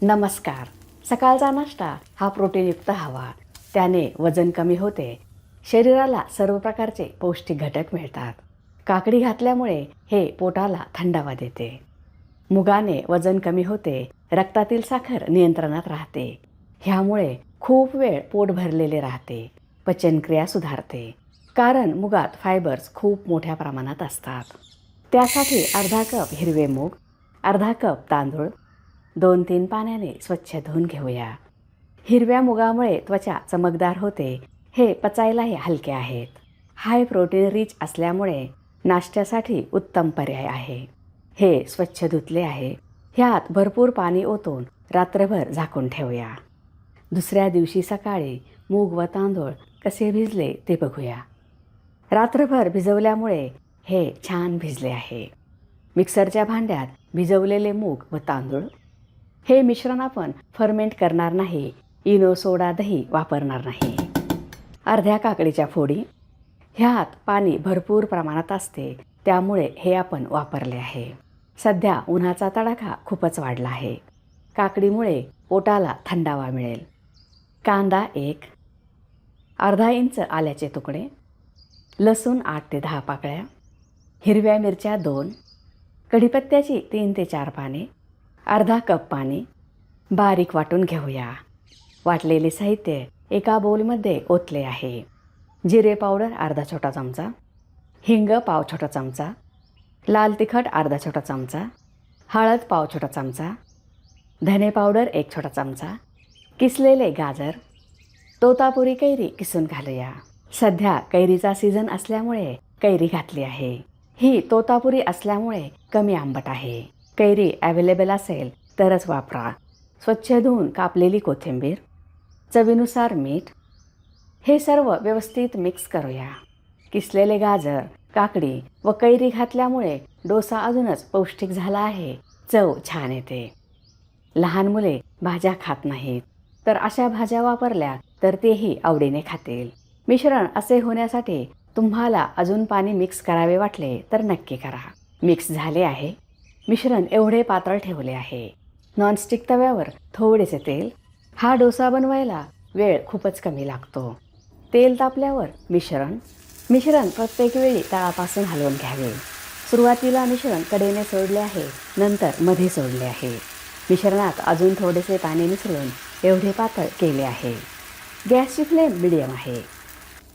नमस्कार. सकाळचा नाश्ता हा प्रोटीनयुक्त हवा. त्याने वजन कमी होते. शरीराला सर्व प्रकारचे पौष्टिक घटक मिळतात. काकडी घातल्यामुळे हे पोटाला थंडावा देते. मुगाने वजन कमी होते. रक्तातील साखर नियंत्रणात राहते. ह्यामुळे खूप वेळ पोट भरलेले राहते. पचनक्रिया सुधारते. कारण मुगात फायबर्स खूप मोठ्या प्रमाणात असतात. त्यासाठी अर्धा कप हिरवे मूग, अर्धा कप तांदूळ 2-3 पाण्याने स्वच्छ धुवून घेऊया. हिरव्या मुगामुळे त्वचा चमकदार होते. हे पचायलाही हलके आहेत. हाय प्रोटीन रिच असल्यामुळे नाश्त्यासाठी उत्तम पर्याय आहे. हे स्वच्छ धुतले आहे. ह्यात भरपूर पाणी ओतून रात्रभर झाकून ठेवूया. दुसऱ्या दिवशी सकाळी मूग व तांदूळ कसे भिजले ते बघूया. रात्रभर भिजवल्यामुळे हे छान भिजले आहे. मिक्सरच्या भांड्यात भिजवलेले मूग व तांदूळ हे मिश्रण आपण फर्मेंट करणार नाही. इनो, सोडा, दही वापरणार नाही. अर्ध्या काकडीच्या फोडी. ह्यात पाणी भरपूर प्रमाणात असते, त्यामुळे हे आपण वापरले आहे. सध्या उन्हाचा तडाखा खूपच वाढला आहे. काकडीमुळे पोटाला थंडावा मिळेल. कांदा 1, अर्धा इंच आल्याचे तुकडे, लसूण 8 ते 10 पाकळ्या, हिरव्या मिरच्या 2, कढीपत्त्याची 3 ते 4 पाने, अर्धा कप पाणी. बारीक वाटून घेऊया. वाटलेले साहित्य एका बोलमध्ये ओतले आहे. जिरे पावडर अर्धा छोटा चमचा, हिंग पाव छोटा चमचा, लाल तिखट अर्धा छोटा चमचा, हळद पाव छोटा चमचा, धने पावडर 1 छोटा चमचा, किसलेले गाजर, तोतापुरी कैरी किसून घालूया. सध्या कैरीचा सीझन असल्यामुळे कैरी घातली आहे. ही तोतापुरी असल्यामुळे कमी आंबट आहे. कैरी अवेलेबल असेल तरच वापरा. स्वच्छ धुवून कापलेली कोथिंबीर, चवीनुसार मीठ. हे सर्व व्यवस्थित मिक्स करूया. किसलेले गाजर, काकडी व कैरी घातल्यामुळे डोसा अजूनच पौष्टिक झाला आहे. चव छान येते. लहान मुले भाज्या खात नाहीत, तर अशा भाज्या वापरल्या तर तेही आवडीने खातील. मिश्रण असे होण्यासाठी तुम्हाला अजून पाणी मिक्स करावे वाटले तर नक्की करा. मिक्स झाले आहे. मिश्रण एवढे पातळ ठेवले आहे. नॉनस्टिक तव्यावर थोडेसे तेल. हा डोसा बनवायला वेळ खूपच कमी लागतो. तेल तापल्यावर मिश्रण प्रत्येक वेळी तळापासून हलवून घ्यावे. सुरुवातीला मिश्रण कडेने सोडले आहे, नंतर मध्ये सोडले आहे. मिश्रणात अजून थोडेसे पाणी मिसळून एवढे पातळ केले आहे. गॅसची फ्लेम मिडियम आहे.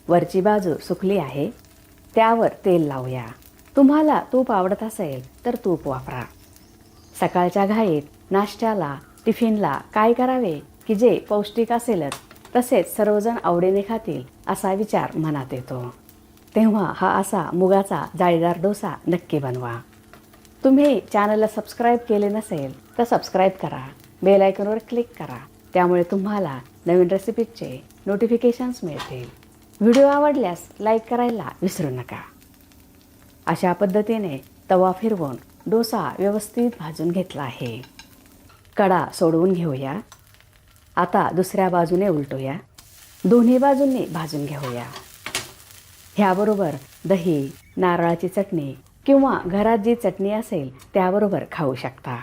वरची बाजू सुकली आहे. त्यावर तेल लावूया. तुम्हाला तूप आवडत असेल तर तूप वापरा. सकाळच्या घाईत नाश्त्याला, टिफिनला काय करावे की जे पौष्टिक असेलच, तसेच सर्वजण आवडीने खातील असा विचार मनात येतो. तेव्हा हा असा मुगाचा जाळीदार डोसा नक्की बनवा. तुम्ही चॅनलला सबस्क्राईब केले नसेल तर सबस्क्राईब करा. बेल आयकॉनवर क्लिक करा. त्यामुळे तुम्हाला नवीन रेसिपीचे नोटिफिकेशन्स मिळतील. व्हिडिओ आवडल्यास लाईक करायला विसरू नका. अशा पद्धतीने तवा फिरवून डोसा व्यवस्थित भाजून घेतला आहे. कडा सोडवून घेऊया. आता दुसऱ्या बाजूने उलटूया. दोन्ही बाजूंनी भाजून घेऊया. ह्याबरोबर दही, नारळाची चटणी किंवा घरात जी चटणी असेल त्याबरोबर खाऊ शकता.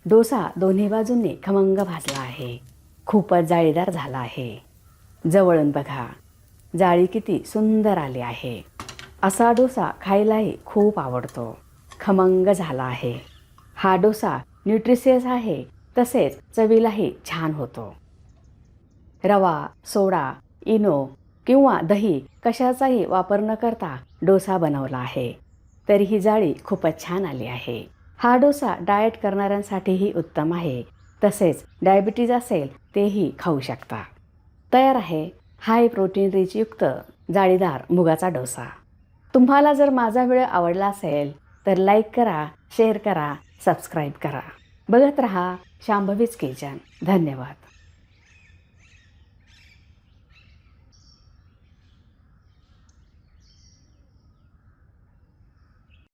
डोसा दोन्ही बाजूंनी खमंग भाजला आहे. खूपच जाळीदार झाला आहे. जवळून बघा. जाळी किती सुंदर आली आहे. असा डोसा खायलाही खूप आवडतो. खमंग झाला आहे. हा डोसा न्यूट्रिशियस आहे, तसेच चवीलाही छान होतो. रवा, सोडा, इनो किंवा दही कशाचाही वापर न करता डोसा बनवला आहे. तरी ही जाळी खूपच छान आली आहे. हा डोसा डाएट करणाऱ्यांसाठीही उत्तम आहे. तसेच डायबिटीज असेल तेही खाऊ शकता. तयार आहे हाय प्रोटीन रिच युक्त जाळीदार मुगाचा डोसा. तुम्हाला जर माझा व्हिडिओ आवडला असेल तर लाईक करा, शेअर करा, सबस्क्राईब करा. बघत रहा शांभवीज किचन. धन्यवाद.